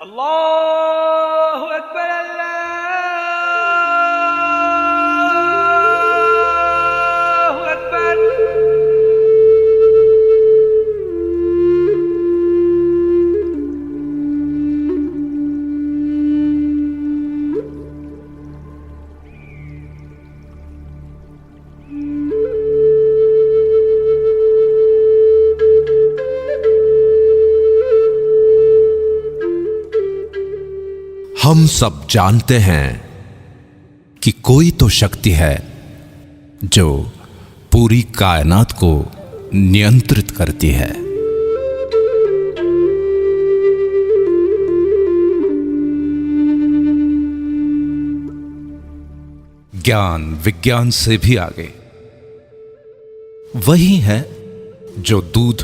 अल्लाहु अकबर, अल्लाहु अकबर। हम सब जानते हैं कि कोई तो शक्ति है जो पूरी कायनात को नियंत्रित करती है। ज्ञान विज्ञान से भी आगे वही है जो दूध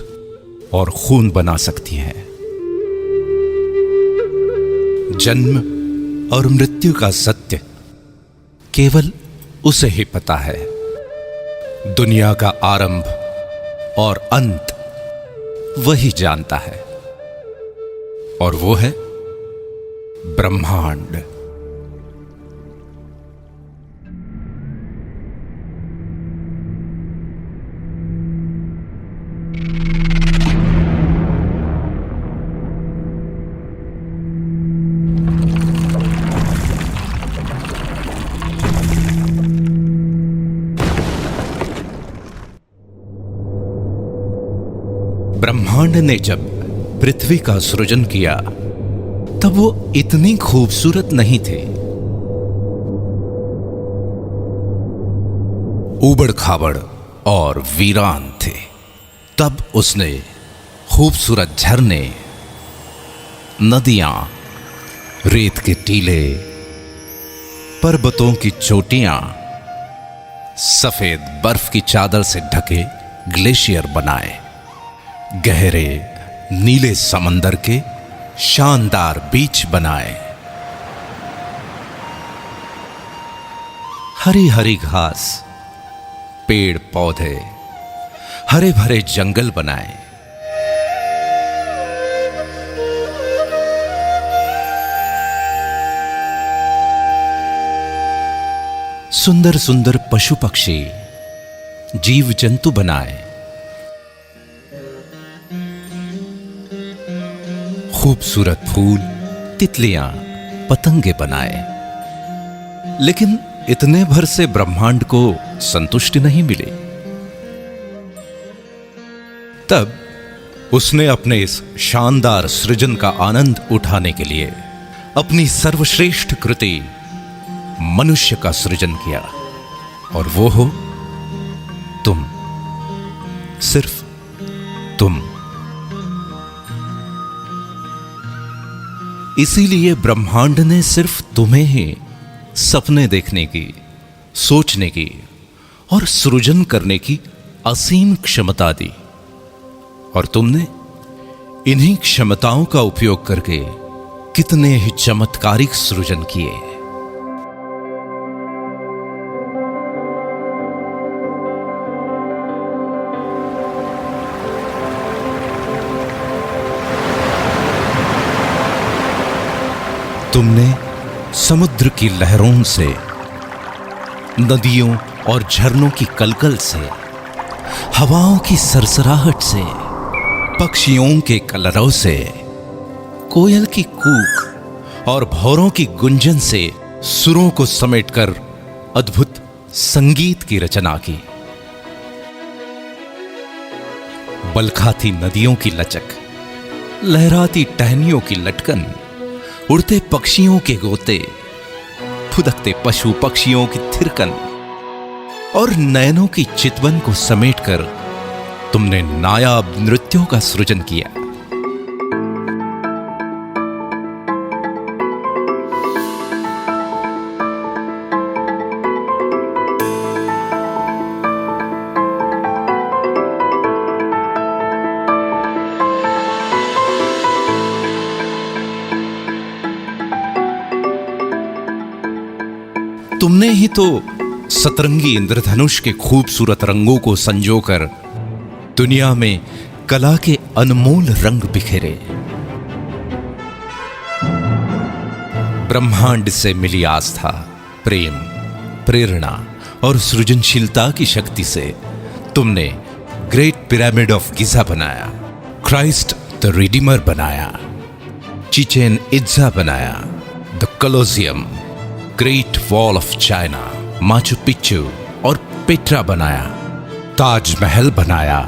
और खून बना सकती है। जन्म और मृत्यु का सत्य केवल उसे ही पता है। दुनिया का आरंभ और अंत वही जानता है, और वो है ब्रह्मांड। ब्रह्मांड ने जब पृथ्वी का सृजन किया तब वो इतनी खूबसूरत नहीं थे। ऊबड़ खाबड़ और वीरान थे। तब उसने खूबसूरत झरने, नदियां, रेत के टीले, पर्वतों की चोटियां, सफेद बर्फ की चादर से ढके ग्लेशियर बनाए, गहरे नीले समंदर के शानदार बीच बनाए, हरी हरी घास, पेड़ पौधे, हरे भरे जंगल बनाए। सुंदर सुंदर पशु पक्षी, जीव जंतु बनाए। खूबसूरत फूल, तितलियां, पतंगे बनाए। लेकिन इतने भर से ब्रह्मांड को संतुष्टि नहीं मिली। तब उसने अपने इस शानदार सृजन का आनंद उठाने के लिए अपनी सर्वश्रेष्ठ कृति मनुष्य का सृजन किया, और वो हो तुम, सिर्फ तुम। इसीलिए ब्रह्मांड ने सिर्फ तुम्हें ही सपने देखने की, सोचने की और सृजन करने की असीम क्षमता दी, और तुमने इन्हीं क्षमताओं का उपयोग करके कितने ही चमत्कारिक सृजन किए। तुमने समुद्र की लहरों से, नदियों और झरनों की कलकल से, हवाओं की सरसराहट से, पक्षियों के कलरव से, कोयल की कूक और भौरों की गुंजन से सुरों को समेटकर अद्भुत संगीत की रचना की। बलखाती नदियों की लचक, लहराती टहनियों की लटकन, उड़ते पक्षियों के गोते, फुदकते पशु पक्षियों की थिरकन और नयनों की चितवन को समेटकर तुमने नायाब नृत्यों का सृजन किया। तुमने ही तो सतरंगी इंद्रधनुष के खूबसूरत रंगों को संजोकर दुनिया में कला के अनमोल रंग बिखेरे। ब्रह्मांड से मिली आस्था, प्रेम, प्रेरणा और सृजनशीलता की शक्ति से तुमने ग्रेट पिरामिड ऑफ गिजा बनाया, क्राइस्ट द रिडीमर बनाया, चिचेन इट्जा बनाया, the Colosseum, great wall of China, Machu Picchu और पेट्रा बनाया, ताजमहल बनाया।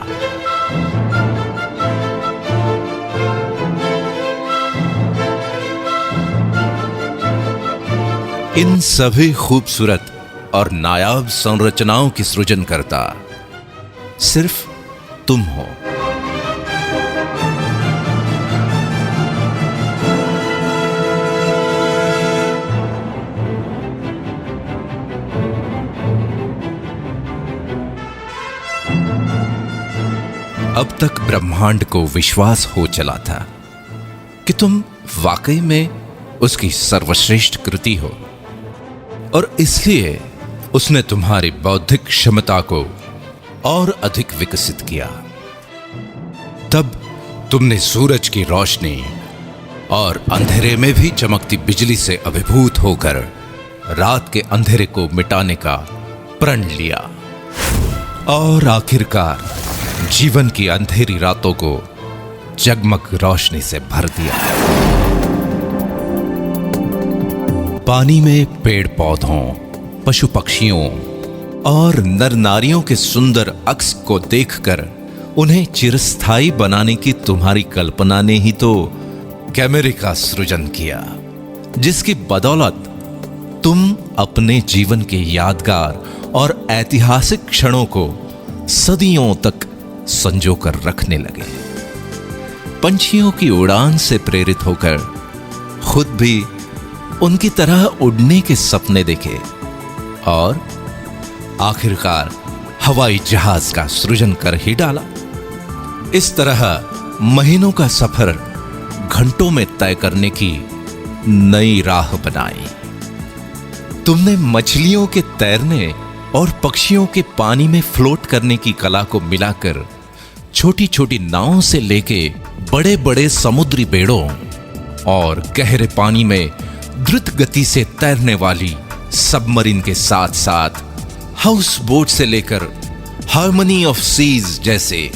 इन सभी खूबसूरत और नायाब संरचनाओं की सृजन करता सिर्फ तुम हो। अब तक ब्रह्मांड को विश्वास हो चला था कि तुम वाकई में उसकी सर्वश्रेष्ठ कृति हो, और इसलिए उसने तुम्हारी बौद्धिक क्षमता को और अधिक विकसित किया। तब तुमने सूरज की रोशनी और अंधेरे में भी चमकती बिजली से अभिभूत होकर रात के अंधेरे को मिटाने का प्रण लिया, और आखिरकार जीवन की अंधेरी रातों को जगमग रोशनी से भर दिया। पानी में पेड़ पौधों, पशु पक्षियों और नर नारियों के सुंदर अक्स को देखकर उन्हें चिरस्थायी बनाने की तुम्हारी कल्पना ने ही तो कैमरे का सृजन किया, जिसकी बदौलत तुम अपने जीवन के यादगार और ऐतिहासिक क्षणों को सदियों तक संजो कर रखने लगे। पंछियों की उड़ान से प्रेरित होकर खुद भी उनकी तरह उड़ने के सपने देखे, और आखिरकार हवाई जहाज का सृजन कर ही डाला। इस तरह महीनों का सफर घंटों में तय करने की नई राह बनाई। तुमने मछलियों के तैरने और पक्षियों के पानी में फ्लोट करने की कला को मिलाकर छोटी छोटी नावों से लेके बड़े बड़े समुद्री बेड़ों और गहरे पानी में द्रुत गति से तैरने वाली सबमरीन के साथ साथ हाउस बोट से लेकर हार्मनी ऑफ सीज जैसे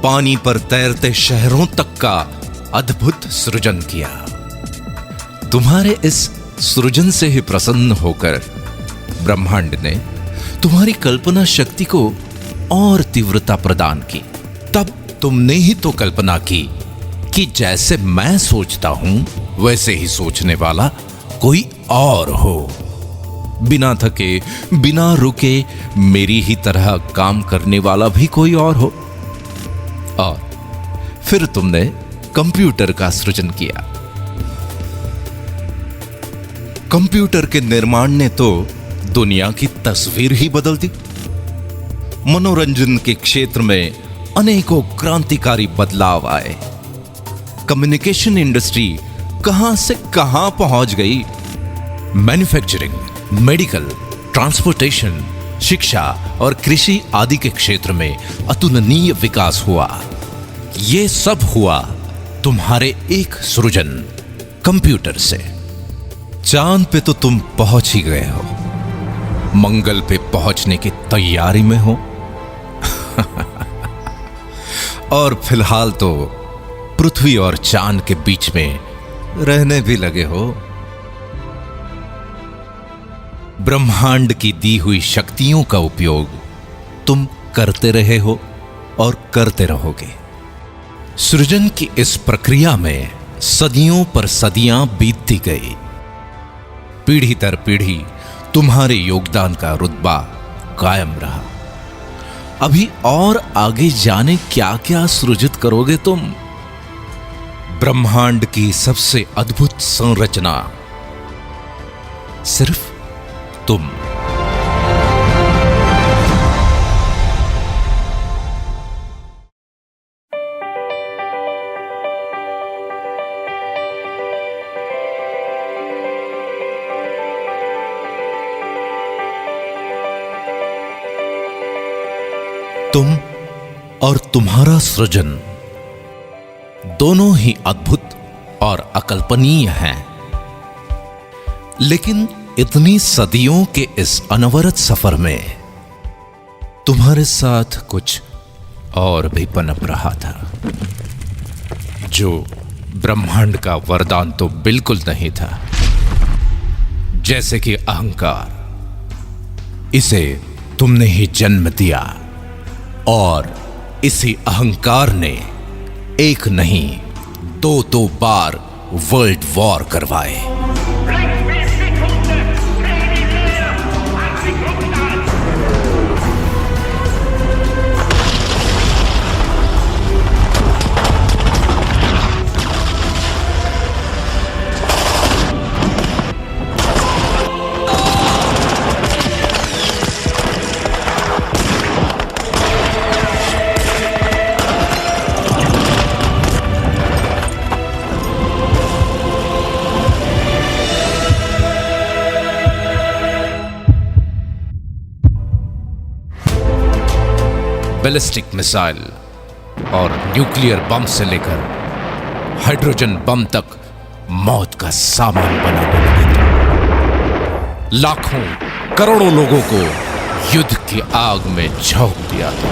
पानी पर तैरते शहरों तक का अद्भुत सृजन किया। तुम्हारे इस सृजन से ही प्रसन्न होकर ब्रह्मांड ने तुम्हारी कल्पना शक्ति को और तीव्रता प्रदान की। तब तुमने ही तो कल्पना की कि जैसे मैं सोचता हूं वैसे ही सोचने वाला कोई और हो, बिना थके बिना रुके मेरी ही तरह काम करने वाला भी कोई और हो। और फिर तुमने कंप्यूटर का सृजन किया। कंप्यूटर के निर्माण ने तो दुनिया की तस्वीर ही बदल दी। मनोरंजन के क्षेत्र में अनेकों क्रांतिकारी बदलाव आए। कम्युनिकेशन इंडस्ट्री कहां से कहां पहुंच गई। मैन्युफैक्चरिंग, मेडिकल, ट्रांसपोर्टेशन, शिक्षा और कृषि आदि के क्षेत्र में अतुलनीय विकास हुआ। यह सब हुआ तुम्हारे एक सृजन कंप्यूटर से। चांद पे तो तुम पहुंच ही गए हो, मंगल पे पहुंचने की तैयारी में हो और फिलहाल तो पृथ्वी और चांद के बीच में रहने भी लगे हो। ब्रह्मांड की दी हुई शक्तियों का उपयोग तुम करते रहे हो और करते रहोगे। सृजन की इस प्रक्रिया में सदियों पर सदियां बीतती गई। पीढ़ी दर पीढ़ी तुम्हारे योगदान का रुतबा कायम रहा। अभी और आगे जाने क्या क्या सृजित करोगे तुम। ब्रह्मांड की सबसे अद्भुत संरचना सिर्फ तुम। तुम और तुम्हारा सृजन दोनों ही अद्भुत और अकल्पनीय हैं। लेकिन इतनी सदियों के इस अनवरत सफर में तुम्हारे साथ कुछ और भी पनप रहा था, जो ब्रह्मांड का वरदान तो बिल्कुल नहीं था। जैसे कि अहंकार, इसे तुमने ही जन्म दिया और इसी अहंकार ने एक नहीं दो बार वर्ल्ड वॉर करवाए। बैलिस्टिक मिसाइल और न्यूक्लियर बम से लेकर हाइड्रोजन बम तक मौत का सामान बनाने लगे थे। लाखों करोड़ों लोगों को युद्ध की आग में झोंक दिया था।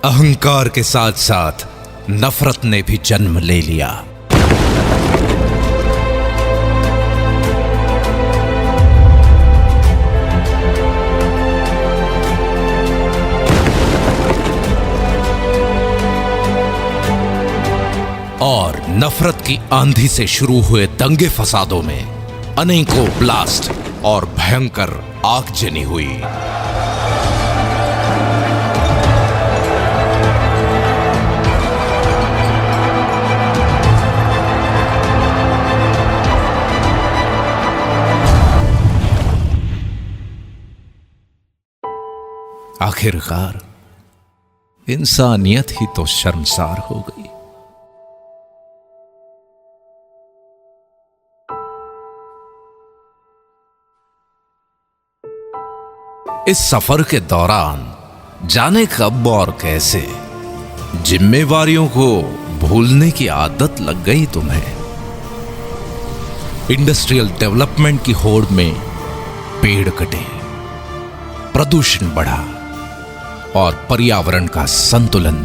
अहंकार के साथ साथ नफरत ने भी जन्म ले लिया। और नफरत की आंधी से शुरू हुए दंगे फसादों में अनेकों ब्लास्ट और भयंकर आगजनी हुई। आखिरकार इंसानियत ही तो शर्मसार हो गई। इस सफर के दौरान जाने कब और कैसे जिम्मेवारियों को भूलने की आदत लग गई तुम्हें। इंडस्ट्रियल डेवलपमेंट की होड़ में पेड़ कटे, प्रदूषण बढ़ा और पर्यावरण का संतुलन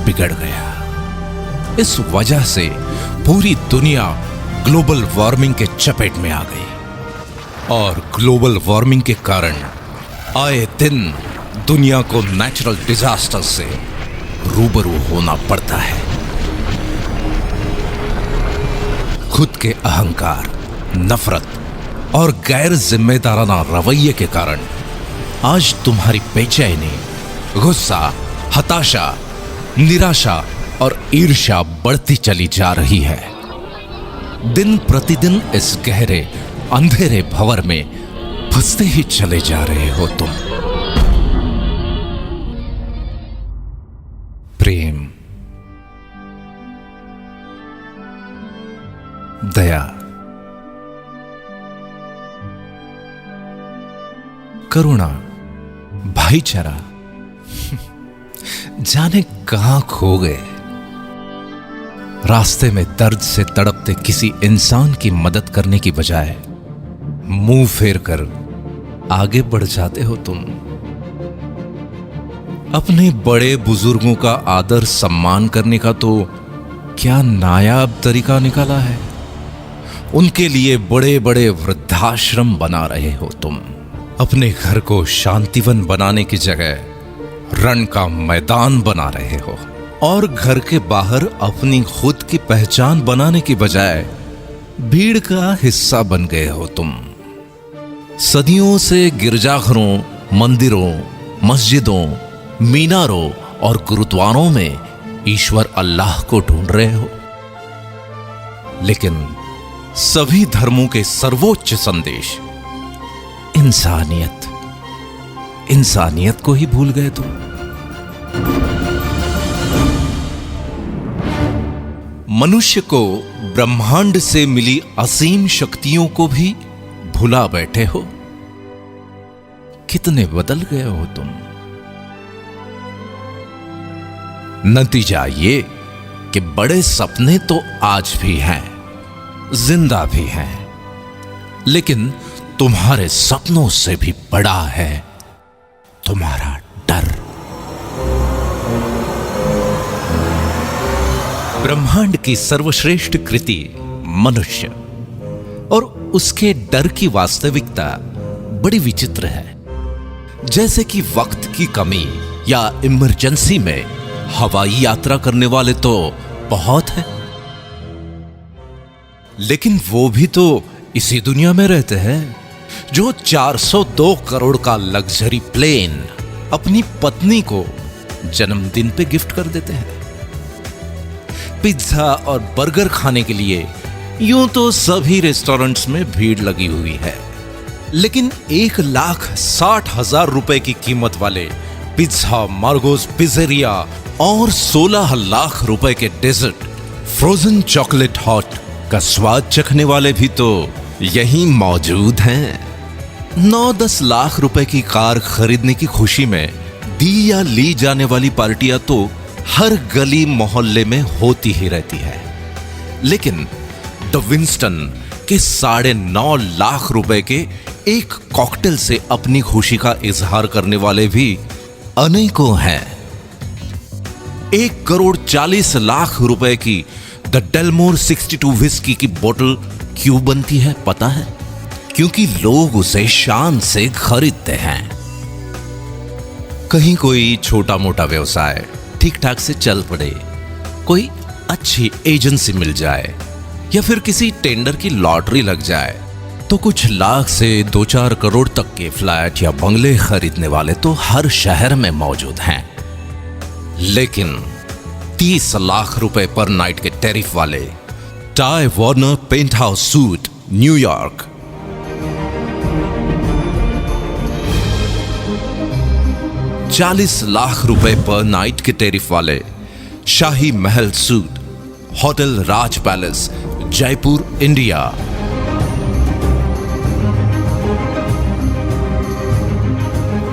बिगड़ गया। इस वजह से पूरी दुनिया ग्लोबल वार्मिंग के चपेट में आ गई और ग्लोबल वार्मिंग के कारण आए दिन दुनिया को नेचुरल डिजास्टर से रूबरू होना पड़ता है। खुद के अहंकार, नफरत और गैर जिम्मेदाराना रवैये के कारण आज तुम्हारी बेचैनी, गुस्सा, हताशा, निराशा और ईर्ष्या बढ़ती चली जा रही है। दिन प्रतिदिन इस गहरे अंधेरे भंवर में फंसते ही चले जा रहे हो तुम। प्रेम, दया, करुणा, भाईचारा जाने कहां खो गए। रास्ते में दर्द से तड़पते किसी इंसान की मदद करने की बजाय मुंह फेर कर आगे बढ़ जाते हो तुम। अपने बड़े बुजुर्गों का आदर सम्मान करने का तो क्या नायाब तरीका निकाला है। उनके लिए बड़े बड़े वृद्धाश्रम बना रहे हो तुम। अपने घर को शांतिवन बनाने की जगह रण का मैदान बना रहे हो और घर के बाहर अपनी खुद की पहचान बनाने की बजाय भीड़ का हिस्सा बन गए हो तुम। सदियों से गिरजाघरों, मंदिरों, मस्जिदों, मीनारों और गुरुद्वारों में ईश्वर अल्लाह को ढूंढ रहे हो, लेकिन सभी धर्मों के सर्वोच्च संदेश इंसानियत को ही भूल गए तुम। मनुष्य को ब्रह्मांड से मिली असीम शक्तियों को भी भुला बैठे हो। कितने बदल गए हो तुम। नतीजा ये कि बड़े सपने तो आज भी हैं, जिंदा भी हैं, लेकिन तुम्हारे सपनों से भी बड़ा है तुम्हारा डर। ब्रह्मांड की सर्वश्रेष्ठ कृति मनुष्य और उसके डर की वास्तविकता बड़ी विचित्र है। जैसे कि वक्त की कमी या इमरजेंसी में हवाई यात्रा करने वाले तो बहुत हैं, लेकिन वो भी तो इसी दुनिया में रहते हैं जो 402 करोड़ का लग्जरी प्लेन अपनी पत्नी को जन्मदिन पे गिफ्ट कर देते हैं। पिज्जा और बर्गर खाने के लिए यूं तो सभी रेस्टोरेंट्स में भीड़ लगी हुई है, लेकिन 1,60,000 रुपए की कीमत वाले पिज्जा, मार्गोस पिज़्ज़ेरिया और 16 लाख रुपए के डेजर्ट, फ्रोजन चॉकलेट हॉट का स्वाद चखने वाले भी तो यहीं मौजूद हैं। 9-10 लाख रुपए की कार खरीदने की खुशी में दी या ली जाने वाली पार्टियां तो हर गली मोहल्ले में होती ही रहती है, लेकिन द विंस्टन के 9.5 लाख रुपए के एक कॉकटेल से अपनी खुशी का इजहार करने वाले भी अनेकों हैं। 1,40 लाख रुपए की द डेलमोर 62 विस्की की बोतल क्यों बनती है पता है? क्योंकि लोग उसे शान से खरीदते हैं। कहीं कोई छोटा मोटा व्यवसाय ठीक ठाक से चल पड़े, कोई अच्छी एजेंसी मिल जाए या फिर किसी टेंडर की लॉटरी लग जाए तो कुछ लाख से 2-4 करोड़ तक के फ्लैट या बंगले खरीदने वाले तो हर शहर में मौजूद हैं। लेकिन 30 लाख रुपए पर नाइट के टैरिफ वाले Ty Warner penthouse suite New York, 40 lakh रुपए पर नाइट के टैरिफ वाले Shahi Mahal suite hotel Raj palace Jaipur India,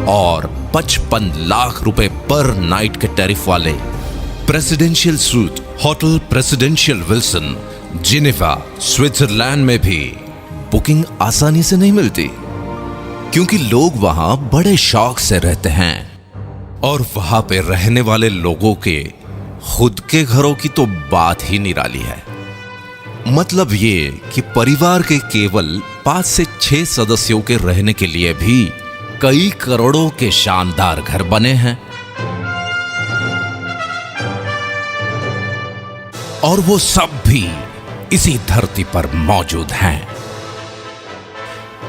और 55 लाख रुपए पर नाइट के टैरिफ वाले presidential suite hotel presidential Wilson Geneva Switzerland में भी बुकिंग आसानी से नहीं मिलती, क्योंकि लोग वहां बड़े शौक से रहते हैं और वहां पे रहने वाले लोगों के खुद के घरों की तो बात ही निराली है। मतलब ये कि परिवार के केवल 5 से 6 सदस्यों के रहने के लिए भी कई करोड़ों के शानदार घर बने हैं, और वो सब भी इसी धरती पर मौजूद हैं।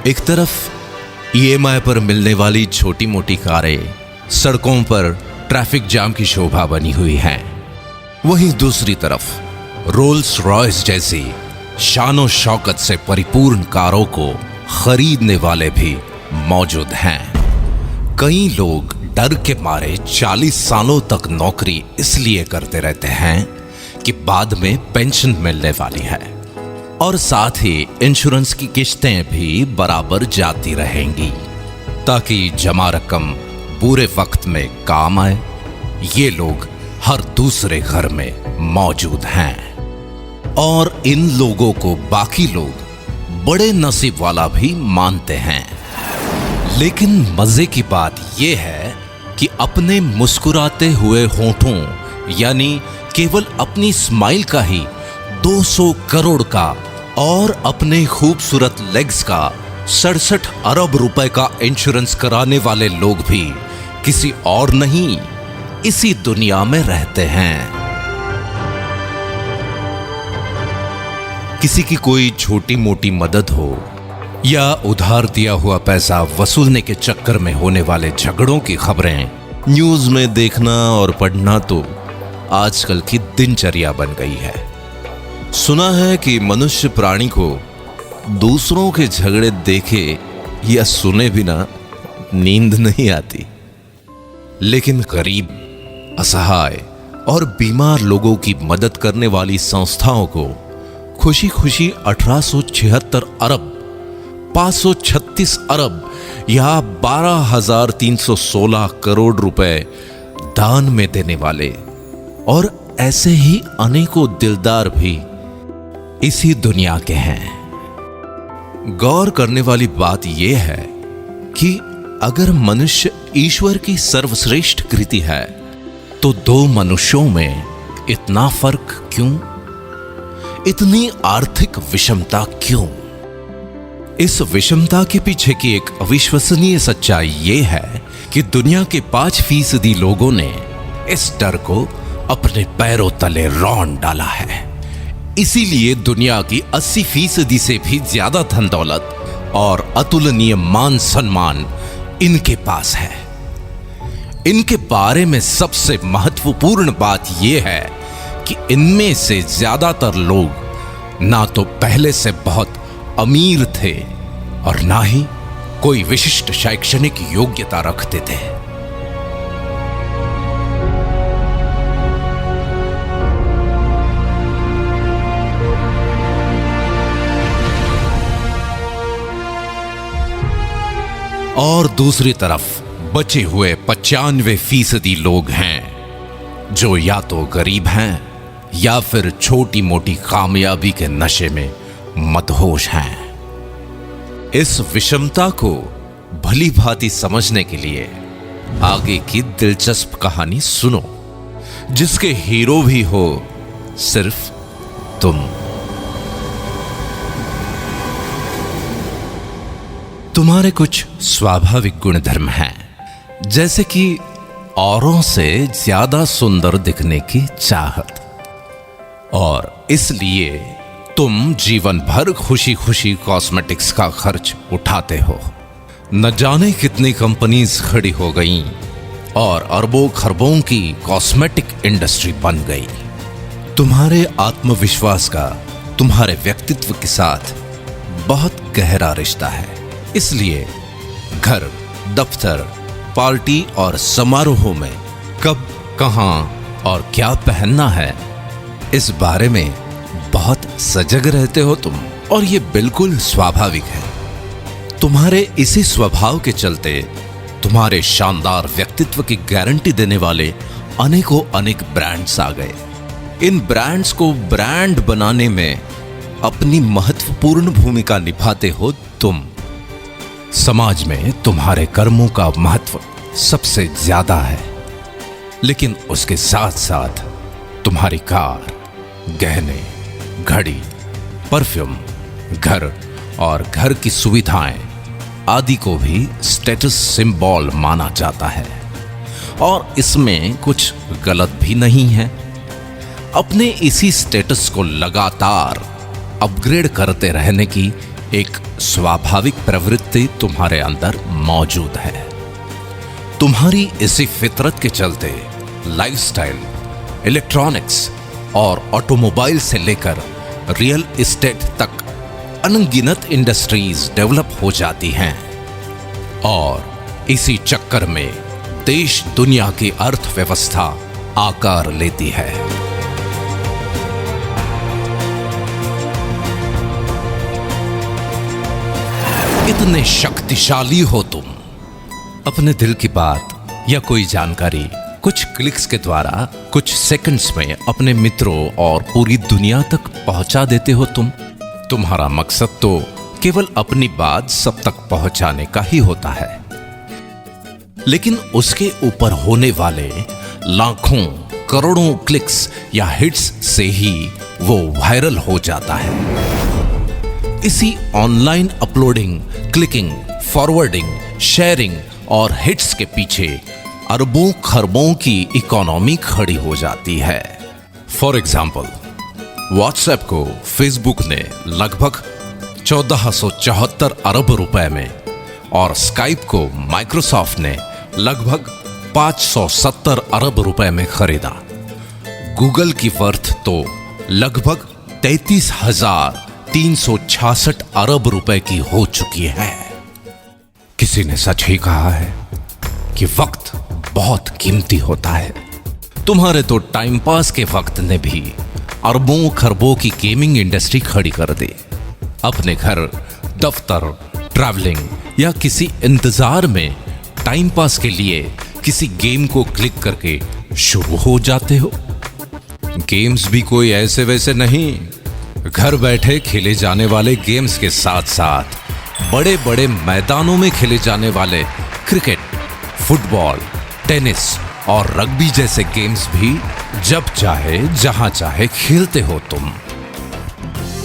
एक तरफ ईएमआई पर मिलने वाली छोटी मोटी कारें सड़कों पर ट्रैफिक जाम की शोभा बनी हुई हैं, वहीं दूसरी तरफ रोल्स रॉयस जैसी शानो शौकत से परिपूर्ण कारों को खरीदने वाले भी मौजूद हैं। कई लोग डर के मारे 40 सालों तक नौकरी इसलिए करते रहते हैं कि बाद में पेंशन मिलने वाली है, और साथ ही इंश्योरेंस की किश्तें भी बराबर जाती रहेंगी ताकि जमा रकम बुरे वक्त में काम आए। ये लोग हर दूसरे घर में मौजूद हैं, और इन लोगों को बाकी लोग बड़े नसीब वाला भी मानते हैं। लेकिन मजे की बात यह है कि अपने मुस्कुराते हुए होठों यानी केवल अपनी स्माइल का ही 200 करोड़ का और अपने खूबसूरत लेग्स का 67 अरब रुपए का इंश्योरेंस कराने वाले लोग भी किसी और नहीं इसी दुनिया में रहते हैं। किसी की कोई छोटी मोटी मदद हो या उधार दिया हुआ पैसा वसूलने के चक्कर में होने वाले झगड़ों की खबरें न्यूज में देखना और पढ़ना तो आजकल की दिनचर्या बन गई है। सुना है कि मनुष्य प्राणी को दूसरों के झगड़े देखे या सुने बिना नींद नहीं आती, लेकिन गरीब, असहाय और बीमार लोगों की मदद करने वाली संस्थाओं को खुशी खुशी 1876 अरब 536 अरब या 12,316 करोड़ रुपए दान में देने वाले और ऐसे ही अनेकों दिलदार भी इसी दुनिया के हैं। गौर करने वाली बात यह है कि अगर मनुष्य ईश्वर की सर्वश्रेष्ठ कृति है तो दो मनुष्यों में इतना फर्क क्यों? इतनी आर्थिक विषमता क्यों? इस विषमता के पीछे की एक अविश्वसनीय सच्चाई यह है कि दुनिया के 5% लोगों ने इस डर को अपने पैरों तले रौंद डाला है। इसीलिए दुनिया की 80% से भी ज्यादा धन दौलत और अतुलनीय मान सम्मान इनके पास है। इनके बारे में सबसे महत्वपूर्ण बात यह है कि इनमें से ज्यादातर लोग ना तो पहले से बहुत अमीर थे और ना ही कोई विशिष्ट शैक्षणिक योग्यता रखते थे। और दूसरी तरफ बचे हुए 95% लोग हैं जो या तो गरीब हैं या फिर छोटी मोटी कामयाबी के नशे में मदहोश हैं। इस विषमता को भली भांति समझने के लिए आगे की दिलचस्प कहानी सुनो, जिसके हीरो भी हो सिर्फ तुम। तुम्हारे कुछ स्वाभाविक गुणधर्म हैं, जैसे कि औरों से ज्यादा सुंदर दिखने की चाहत, और इसलिए तुम जीवन भर खुशी खुशी कॉस्मेटिक्स का खर्च उठाते हो। न जाने कितनी कंपनीज खड़ी हो गईं और अरबों खरबों की कॉस्मेटिक इंडस्ट्री बन गई। तुम्हारे आत्मविश्वास का तुम्हारे व्यक्तित्व के साथ बहुत गहरा रिश्ता है। इसलिए घर, दफ्तर, पार्टी और समारोहों में कब, कहां और क्या पहनना है, इस बारे में बहुत सजग रहते हो तुम, और ये बिल्कुल स्वाभाविक है। तुम्हारे इसी स्वभाव के चलते तुम्हारे शानदार व्यक्तित्व की गारंटी देने वाले अनेकों अनेक ब्रांड्स आ गए। इन ब्रांड्स को ब्रांड बनाने में अपनी महत्वपूर्ण भूमिका निभाते हो तुम। समाज में तुम्हारे कर्मों का महत्व सबसे ज्यादा है, लेकिन उसके साथ साथ तुम्हारी कार, गहने, घड़ी, परफ्यूम, घर और घर की सुविधाएं आदि को भी स्टेटस सिंबल माना जाता है, और इसमें कुछ गलत भी नहीं है। अपने इसी स्टेटस को लगातार अपग्रेड करते रहने की एक स्वाभाविक प्रवृत्ति तुम्हारे अंदर मौजूद है। तुम्हारी इसी फितरत के चलते लाइफस्टाइल, इलेक्ट्रॉनिक्स और ऑटोमोबाइल से लेकर रियल एस्टेट तक अनगिनत इंडस्ट्रीज डेवलप हो जाती हैं, और इसी चक्कर में देश दुनिया की अर्थव्यवस्था आकार लेती है। इतने शक्तिशाली हो तुम, अपने दिल की बात या कोई जानकारी कुछ क्लिक्स के द्वारा कुछ सेकंड्स में अपने मित्रों और पूरी दुनिया तक पहुंचा देते हो तुम। तुम्हारा मकसद तो केवल अपनी बात सब तक पहुंचाने का ही होता है, लेकिन उसके ऊपर होने वाले लाखों करोड़ों क्लिक्स या हिट्स से ही वो वायरल हो जाता है। इसी online uploading, clicking, forwarding, sharing और हिट्स के पीछे अरबों खरबों की इकोनॉमी खड़ी हो जाती है। फॉर एग्जाम्पल, व्हाट्सएप को फेसबुक ने लगभग 1474 अरब रुपए में, और स्काइप को माइक्रोसॉफ्ट ने लगभग 570 अरब रुपए में खरीदा। गूगल की वर्थ तो लगभग 33,366 अरब रुपए की हो चुकी है। किसी ने सच ही कहा है कि वक्त बहुत कीमती होता है। तुम्हारे तो टाइम पास के वक्त ने भी अरबों खरबों की गेमिंग इंडस्ट्री खड़ी कर दी। अपने घर, दफ्तर, ट्रैवलिंग या किसी इंतजार में टाइम पास के लिए किसी गेम को क्लिक करके शुरू हो जाते हो। गेम्स भी कोई ऐसे वैसे नहीं, घर बैठे खेले जाने वाले गेम्स के साथ साथ बड़े बड़े मैदानों में खेले जाने वाले क्रिकेट, फुटबॉल, टेनिस और रग्बी जैसे गेम्स भी जब चाहे जहां चाहे खेलते हो तुम।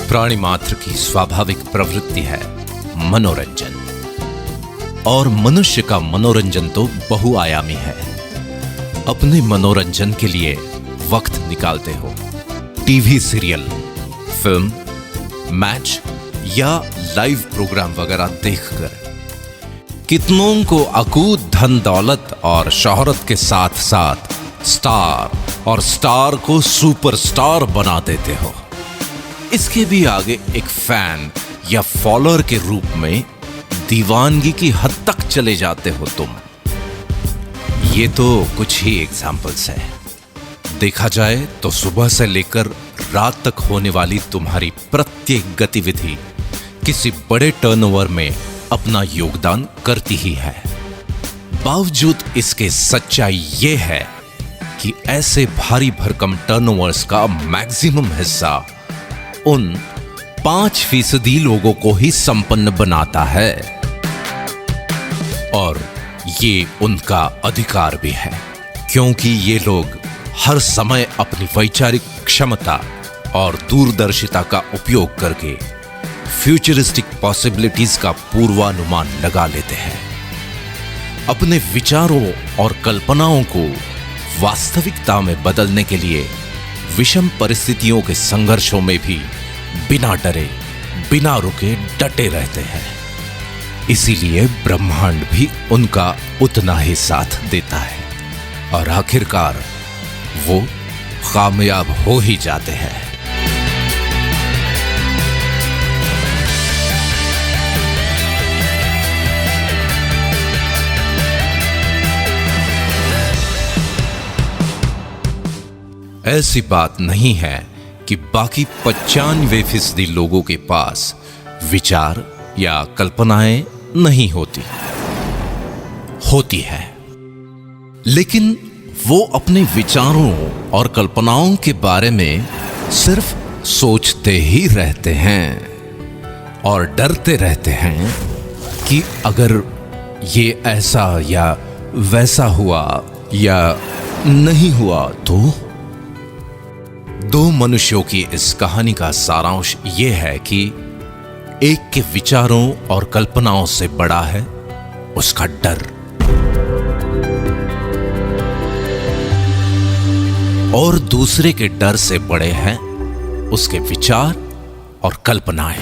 प्राणी मात्र की स्वाभाविक प्रवृत्ति है मनोरंजन, और मनुष्य का मनोरंजन तो बहुआयामी है। अपने मनोरंजन के लिए वक्त निकालते हो टीवी सीरियल, फिल्म, मैच या लाइव प्रोग्राम वगैरह देखकर। कितनों को अकूत धन दौलत और शोहरत के साथ साथ स्टार और स्टार को सुपरस्टार बना देते हो। इसके भी आगे एक फैन या फॉलोअर के रूप में दीवानगी की हद तक चले जाते हो तुम। ये तो कुछ ही एग्जाम्पल्स है। देखा जाए तो सुबह से लेकर रात तक होने वाली तुम्हारी प्रत्येक गतिविधि किसी बड़े टर्नओवर में अपना योगदान करती ही है। बावजूद इसके सच्चाई ये है कि ऐसे भारी भरकम टर्नओवर्स का मैक्सिमम हिस्सा उन 5% लोगों को ही संपन्न बनाता है, और ये उनका अधिकार भी है, क्योंकि ये लोग हर समय अपनी वैचारिक क्षमता और दूरदर्शिता का उपयोग करके फ्यूचरिस्टिक पॉसिबिलिटीज का पूर्वानुमान लगा लेते हैं। अपने विचारों और कल्पनाओं को वास्तविकता में बदलने के लिए विषम परिस्थितियों के संघर्षों में भी बिना डरे, बिना रुके डटे रहते हैं। इसीलिए ब्रह्मांड भी उनका उतना ही साथ देता है, और आखिरकार वो कामयाब हो ही जाते हैं। ऐसी बात नहीं है कि बाकी 95% लोगों के पास विचार या कल्पनाएं नहीं होती है, लेकिन वो अपने विचारों और कल्पनाओं के बारे में सिर्फ सोचते ही रहते हैं और डरते रहते हैं कि अगर ये ऐसा या वैसा हुआ या नहीं हुआ तो। दो मनुष्यों की इस कहानी का सारांश यह है कि एक के विचारों और कल्पनाओं से बड़ा है उसका डर, और दूसरे के डर से बड़े हैं उसके विचार और कल्पनाएं।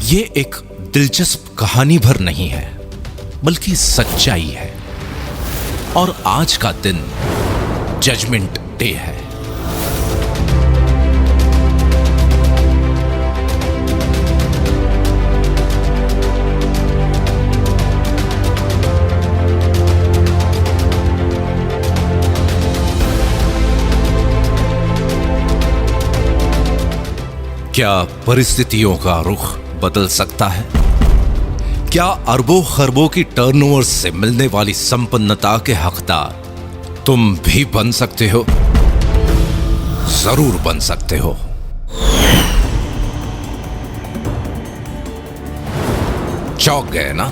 ये एक दिलचस्प कहानी भर नहीं है, बल्कि सच्चाई है। और आज का दिन जजमेंट डे है। क्या परिस्थितियों का रुख बदल सकता है? क्या अरबों खरबों की टर्नओवर से मिलने वाली संपन्नता के हकदार तुम भी बन सकते हो? जरूर बन सकते हो। चौंक गए ना?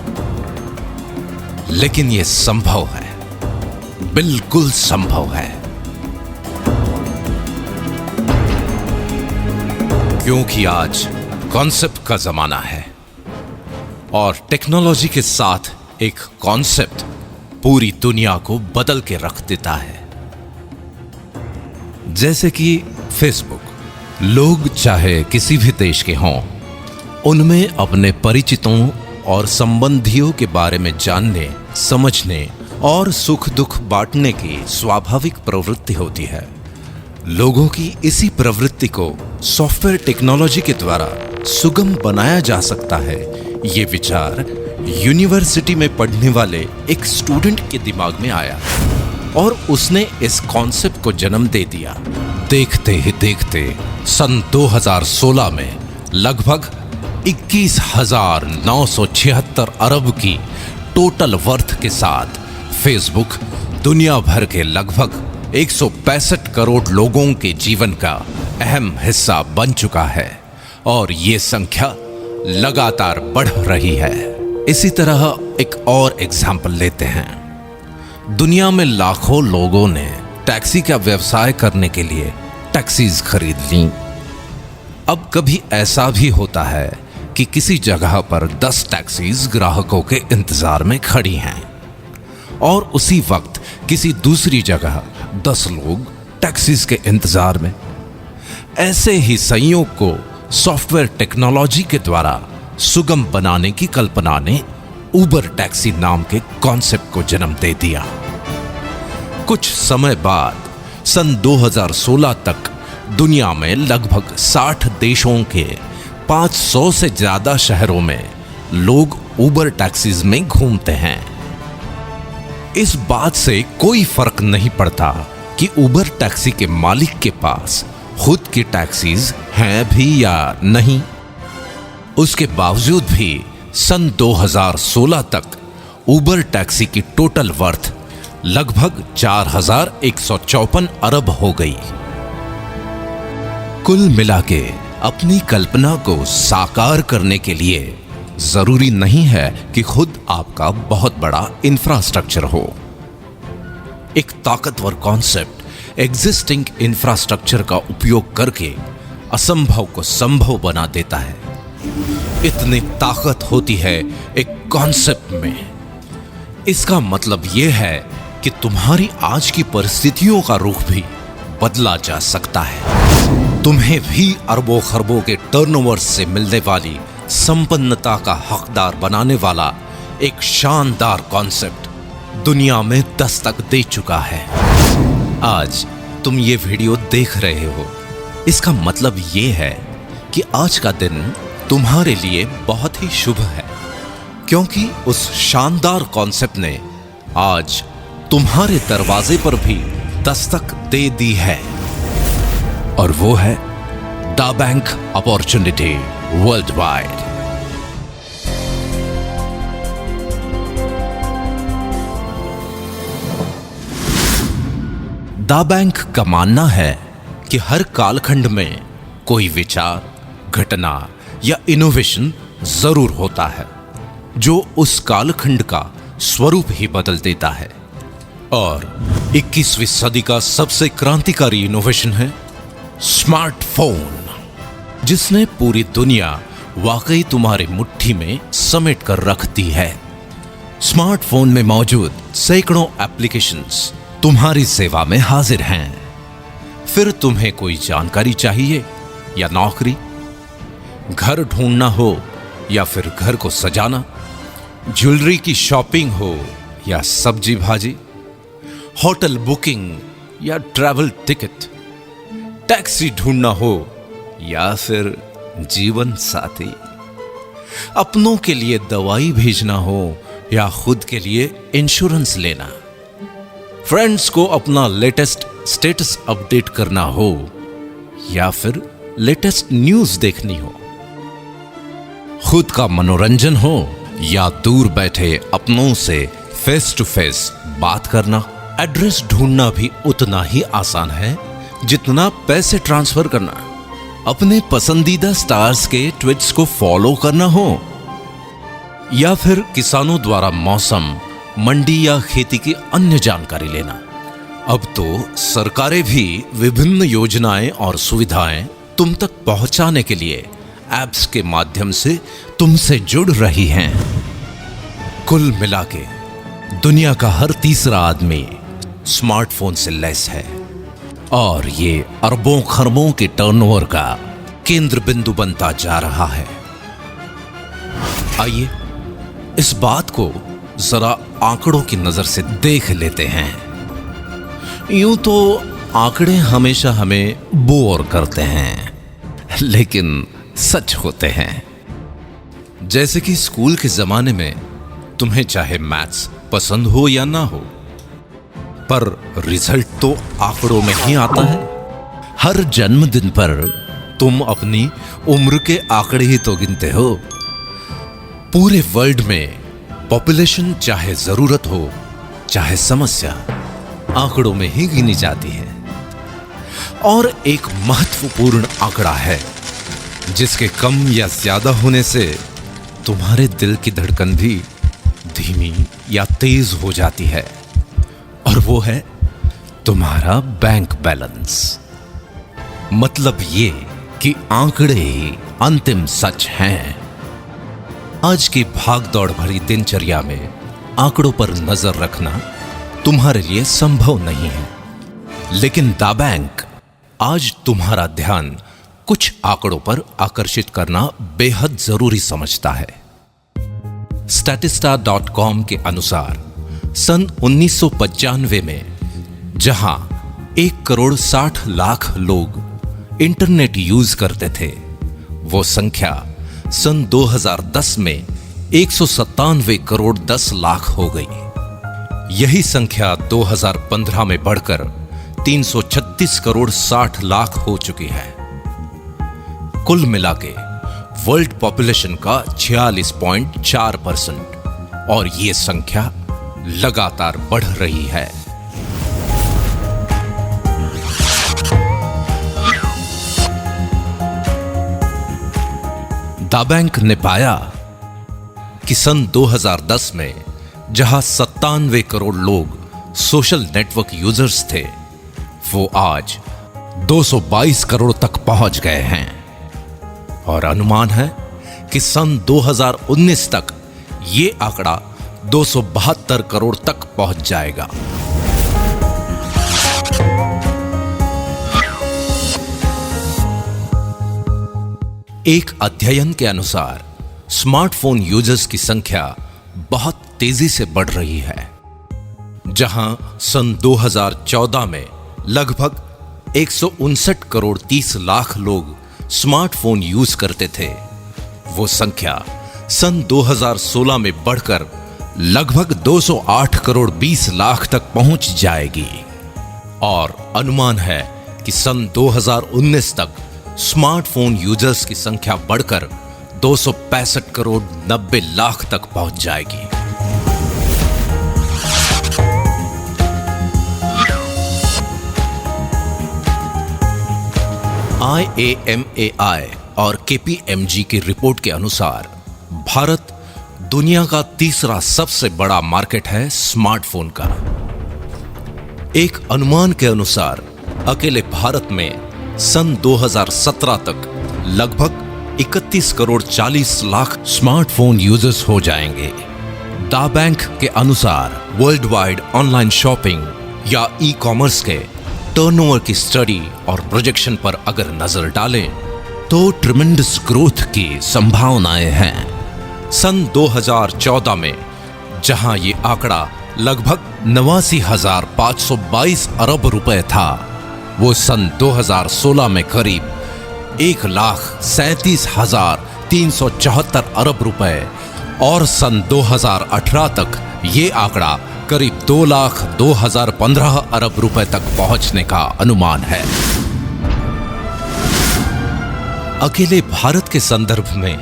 लेकिन यह संभव है, बिल्कुल संभव है, क्योंकि आज कॉन्सेप्ट का जमाना है, और टेक्नोलॉजी के साथ एक कॉन्सेप्ट पूरी दुनिया को बदल के रख देता है। जैसे कि फेसबुक। लोग चाहे किसी भी देश के हों, उनमें अपने परिचितों और संबंधियों के बारे में जानने, समझने और सुख दुख बांटने की स्वाभाविक प्रवृत्ति होती है। लोगों की इसी प्रवृत्ति को सॉफ्टवेयर टेक्नोलॉजी के द्वारा सुगम बनाया जा सकता है। ये विचार यूनिवर्सिटी में पढ़ने वाले एक स्टूडेंट के दिमाग में आया और उसने इस कॉन्सेप्ट को जन्म दे दिया। देखते ही देखते सन 2016 में लगभग 21,976 अरब की टोटल वर्थ के साथ फेसबुक दुनिया भर के लगभग 165 करोड़ लोगों के जीवन का अहम हिस्सा बन चुका है और ये संख्या लगातार बढ़ रही है। इसी तरह एक और एग्जाम्पल लेते हैं। दुनिया में लाखों लोगों ने टैक्सी का व्यवसाय करने के लिए टैक्सीज खरीद ली। अब कभी ऐसा भी होता है कि किसी जगह पर 10 टैक्सीज ग्राहकों के इंतजार में खड़ी हैं और उसी वक्त किसी दूसरी जगह 10 लोग टैक्सीज के इंतजार में। ऐसे ही संयोग को सॉफ्टवेयर टेक्नोलॉजी के द्वारा सुगम बनाने की कल्पना ने उबर टैक्सी नाम के कॉन्सेप्ट को जन्म दे दिया। कुछ समय बाद सन 2016 तक दुनिया में लगभग 60 देशों के 500 से ज्यादा शहरों में लोग उबर टैक्सीज में घूमते हैं। इस बात से कोई फर्क नहीं पड़ता कि उबर टैक्सी के मालिक के पास खुद की टैक्सीज हैं भी या नहीं। उसके बावजूद भी सन 2016 तक उबर टैक्सी की टोटल वर्थ लगभग 4,154 अरब हो गई। कुल मिला के अपनी कल्पना को साकार करने के लिए जरूरी नहीं है कि खुद आपका बहुत बड़ा इंफ्रास्ट्रक्चर हो। एक ताकतवर कॉन्सेप्ट एग्जिस्टिंग इंफ्रास्ट्रक्चर का उपयोग करके असंभव को संभव बना देता है। इतनी ताकत होती है एक कॉन्सेप्ट में। इसका मतलब यह है कि तुम्हारी आज की परिस्थितियों का रुख भी बदला जा सकता है। तुम्हें भी अरबों खरबों के टर्नओवर से मिलने वाली संपन्नता का हकदार बनाने वाला एक शानदार कॉन्सेप्ट दुनिया में दस्तक दे चुका है। आज तुम ये वीडियो देख रहे हो, इसका मतलब ये है कि आज का दिन तुम्हारे लिए बहुत ही शुभ है, क्योंकि उस शानदार कॉन्सेप्ट ने आज तुम्हारे दरवाजे पर भी दस्तक दे दी है और वो है दा बैंक अपॉर्चुनिटी वर्ल्ड वाइड। दा बैंक का मानना है कि हर कालखंड में कोई विचार, घटना या इनोवेशन जरूर होता है जो उस कालखंड का स्वरूप ही बदल देता है। और 21वीं सदी का सबसे क्रांतिकारी इनोवेशन है स्मार्टफोन, जिसने पूरी दुनिया वाकई तुम्हारी मुट्ठी में समेट कर रख दी है। स्मार्टफोन में मौजूद सैकड़ों एप्लीकेशंस तुम्हारी सेवा में हाजिर हैं। फिर तुम्हें कोई जानकारी चाहिए या नौकरी, घर ढूंढना हो या फिर घर को सजाना, ज्वेलरी की शॉपिंग हो या सब्जी भाजी, होटल बुकिंग या ट्रैवल टिकट, टैक्सी ढूंढना हो या फिर जीवन साथी, अपनों के लिए दवाई भेजना हो या खुद के लिए इंश्योरेंस लेना, फ्रेंड्स को अपना लेटेस्ट स्टेटस अपडेट करना हो या फिर लेटेस्ट न्यूज़ देखनी हो, खुद का मनोरंजन हो या दूर बैठे अपनों से फेस टू फेस बात करना। एड्रेस ढूंढना भी उतना ही आसान है जितना पैसे ट्रांसफर करना। अपने पसंदीदा स्टार्स के ट्वीट्स को फॉलो करना हो या फिर किसानों द्वारा मौसम, मंडी या खेती की अन्य जानकारी लेना। अब तो सरकारें भी विभिन्न योजनाएं और सुविधाएं तुम तक पहुंचाने के लिए ऐप्स के माध्यम से तुमसे जुड़ रही हैं। कुल मिला के दुनिया का हर तीसरा आदमी स्मार्टफोन से लैस है और ये अरबों खरबों के टर्नओवर का केंद्र बिंदु बनता जा रहा है। आइए इस बात को जरा आंकड़ों की नजर से देख लेते हैं। यूं तो आंकड़े हमेशा हमें बोर करते हैं, लेकिन सच होते हैं। जैसे कि स्कूल के जमाने में तुम्हें चाहे मैथ्स पसंद हो या ना हो, पर रिजल्ट तो आंकड़ों में ही आता है। हर जन्मदिन पर तुम अपनी उम्र के आंकड़े ही तो गिनते हो। पूरे वर्ल्ड में पॉपुलेशन चाहे जरूरत हो चाहे समस्या, आंकड़ों में ही गिनी जाती है। और एक महत्वपूर्ण आंकड़ा है जिसके कम या ज्यादा होने से तुम्हारे दिल की धड़कन भी धीमी या तेज हो जाती है, और वो है तुम्हारा बैंक बैलेंस। मतलब ये कि आंकड़े ही अंतिम सच हैं। आज की भागदौड़ भरी दिनचर्या में आंकड़ों पर नजर रखना तुम्हारे लिए संभव नहीं है, लेकिन द बैंक आज तुम्हारा ध्यान कुछ आंकड़ों पर आकर्षित करना बेहद जरूरी समझता है। statista.com के अनुसार सन 1995 में जहां 1,60,00,000 लोग इंटरनेट यूज करते थे, वो संख्या सन 2010 में 197,10,00,000 हो गई। यही संख्या 2015 में बढ़कर 336,60,00,000 हो चुकी है। कुल मिलाके वर्ल्ड पॉपुलेशन का 46.4%, और ये संख्या लगातार बढ़ रही है। द बैंक ने पाया कि सन 2010 में जहां 97 करोड़ लोग सोशल नेटवर्क यूजर्स थे, वो आज 222 करोड़ तक पहुंच गए हैं, और अनुमान है कि सन 2019 तक ये आंकड़ा 272 करोड़ तक पहुंच जाएगा। एक अध्ययन के अनुसार स्मार्टफोन यूजर्स की संख्या बहुत तेजी से बढ़ रही है। जहां सन 2014 में लगभग 159 करोड़ 30 लाख लोग स्मार्टफोन यूज करते थे, वो संख्या सन 2016 में बढ़कर लगभग 208 करोड़ 20 लाख तक पहुंच जाएगी, और अनुमान है कि सन 2019 तक स्मार्टफोन यूजर्स की संख्या बढ़कर 265 करोड़ 90 लाख तक पहुंच जाएगी। IAMAI और KPMG की रिपोर्ट के अनुसार भारत दुनिया का तीसरा सबसे बड़ा मार्केट है स्मार्टफोन का। एक अनुमान के अनुसार अकेले भारत में सन 2017 तक लगभग 31 करोड़ 40 लाख स्मार्टफोन यूजर्स हो जाएंगे। द बैंक के अनुसार वर्ल्ड वाइड ऑनलाइन शॉपिंग या ई कॉमर्स के टर्नओवर की स्टडी और प्रोजेक्शन पर अगर नजर डालें तो ट्रिमेंडस ग्रोथ की संभावनाएं हैं। सन 2014 में जहां ये आंकड़ा लगभग 89,522 अरब रुपए था, वो सन 2016 में करीब 1,37,374 अरब रुपए, और सन 2018 तक ये आंकड़ा करीब 2,02,015 अरब रुपए तक पहुंचने का अनुमान है। अकेले भारत के संदर्भ में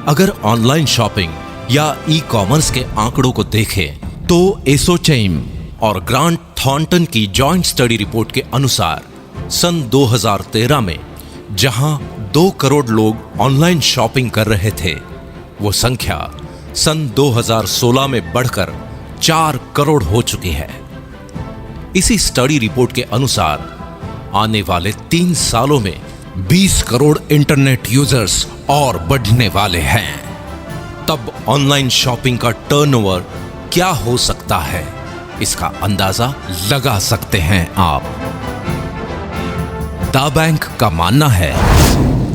अगर ऑनलाइन शॉपिंग या ई कॉमर्स के आंकड़ों को देखें तो एसोचैम और ग्रांट थॉर्नटन की जॉइंट स्टडी रिपोर्ट के अनुसार सन 2013 में जहां 2 करोड़ लोग ऑनलाइन शॉपिंग कर रहे थे, वो संख्या सन 2016 में बढ़कर 4 करोड़ हो चुकी है। इसी स्टडी रिपोर्ट के अनुसार आने वाले 3 सालों में 20 करोड़ इंटरनेट यूजर्स और बढ़ने वाले हैं। तब ऑनलाइन शॉपिंग का टर्नओवर क्या हो सकता है, इसका अंदाजा लगा सकते हैं आप। द बैंक का मानना है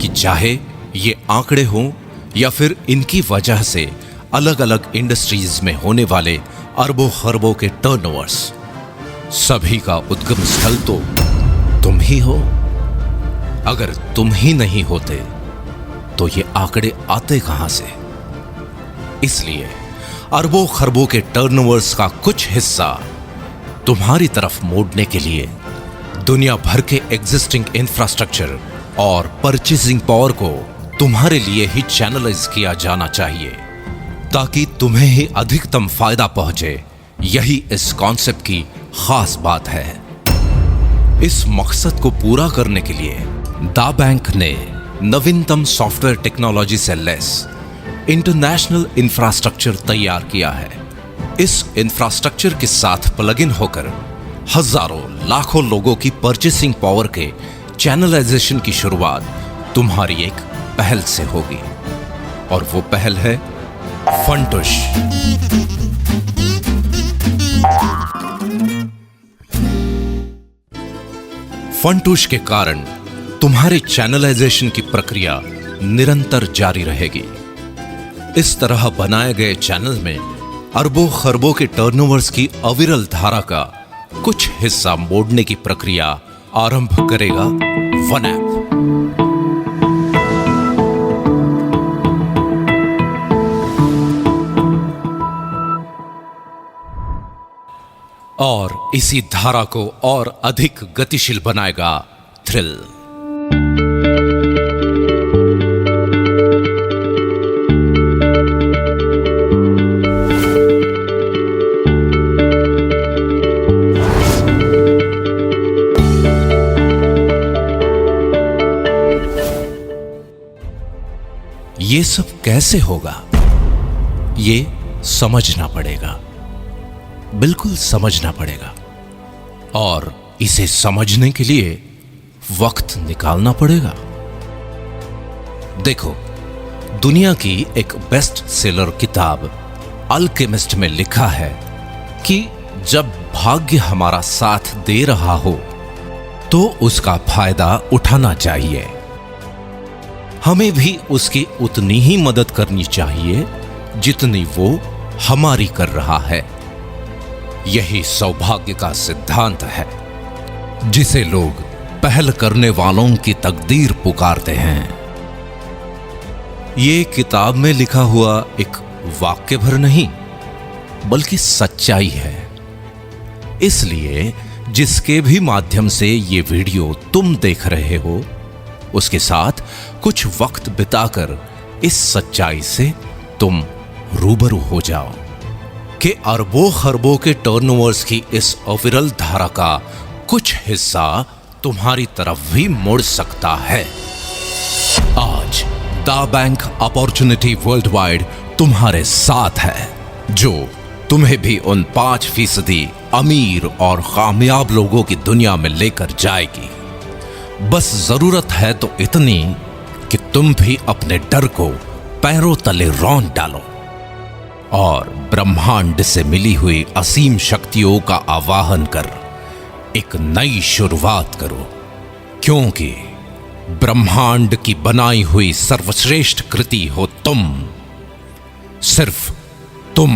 कि चाहे ये आंकड़े हों या फिर इनकी वजह से अलग अलग इंडस्ट्रीज में होने वाले अरबों खरबों के टर्नओवर्स, सभी का उद्गम स्थल तो तुम ही हो। अगर तुम ही नहीं होते तो ये आंकड़े आते कहां से? इसलिए अरबों खरबों के टर्नओवर्स का कुछ हिस्सा तुम्हारी तरफ मोड़ने के लिए दुनिया भर के एग्जिस्टिंग इंफ्रास्ट्रक्चर और परचेसिंग पावर को तुम्हारे लिए ही चैनलाइज किया जाना चाहिए ताकि तुम्हें ही अधिकतम फायदा पहुंचे। यही इस कॉन्सेप्ट की खास बात है। इस मकसद को पूरा करने के लिए दा बैंक ने नवीनतम सॉफ्टवेयर टेक्नोलॉजी से लेस इंटरनेशनल इंफ्रास्ट्रक्चर तैयार किया है। इस इंफ्रास्ट्रक्चर के साथ प्लग इन होकर हजारों लाखों लोगों की परचेसिंग पावर के चैनलाइजेशन की शुरुआत तुम्हारी एक पहल से होगी, और वो पहल है फंटुश। फंटुश के कारण तुम्हारे चैनलाइजेशन की प्रक्रिया निरंतर जारी रहेगी। इस तरह बनाए गए चैनल में अरबों खरबों के टर्नओवर्स की अविरल धारा का कुछ हिस्सा मोड़ने की प्रक्रिया आरंभ करेगा वन ऐप। और इसी धारा को और अधिक गतिशील बनाएगा थ्रिल। ये सब कैसे होगा, ये समझना पड़ेगा, बिल्कुल समझना पड़ेगा। और इसे समझने के लिए वक्त निकालना पड़ेगा। देखो, दुनिया की एक बेस्ट सेलर किताब अल्केमिस्ट में लिखा है कि जब भाग्य हमारा साथ दे रहा हो तो उसका फायदा उठाना चाहिए। हमें भी उसकी उतनी ही मदद करनी चाहिए जितनी वो हमारी कर रहा है। यही सौभाग्य का सिद्धांत है जिसे लोग पहल करने वालों की तकदीर पुकारते हैं। ये किताब में लिखा हुआ एक वाक्य भर नहीं बल्कि सच्चाई है। इसलिए जिसके भी माध्यम से ये वीडियो तुम देख रहे हो उसके साथ कुछ वक्त बिताकर इस सच्चाई से तुम रूबरू हो जाओ कि अरबों खरबों के टर्नओवर्स की इस अविरल धारा का कुछ हिस्सा तुम्हारी तरफ भी मुड़ सकता है। आज दा बैंक अपॉर्चुनिटी वर्ल्ड वाइड तुम्हारे साथ है, जो तुम्हें भी उन 5% अमीर और कामयाब लोगों की दुनिया में लेकर जाएगी। बस जरूरत है तो इतनी कि तुम भी अपने डर को पैरों तले रौंद डालो और ब्रह्मांड से मिली हुई असीम शक्तियों का आवाहन कर एक नई शुरुआत करो, क्योंकि ब्रह्मांड की बनाई हुई सर्वश्रेष्ठ कृति हो तुम, सिर्फ तुम।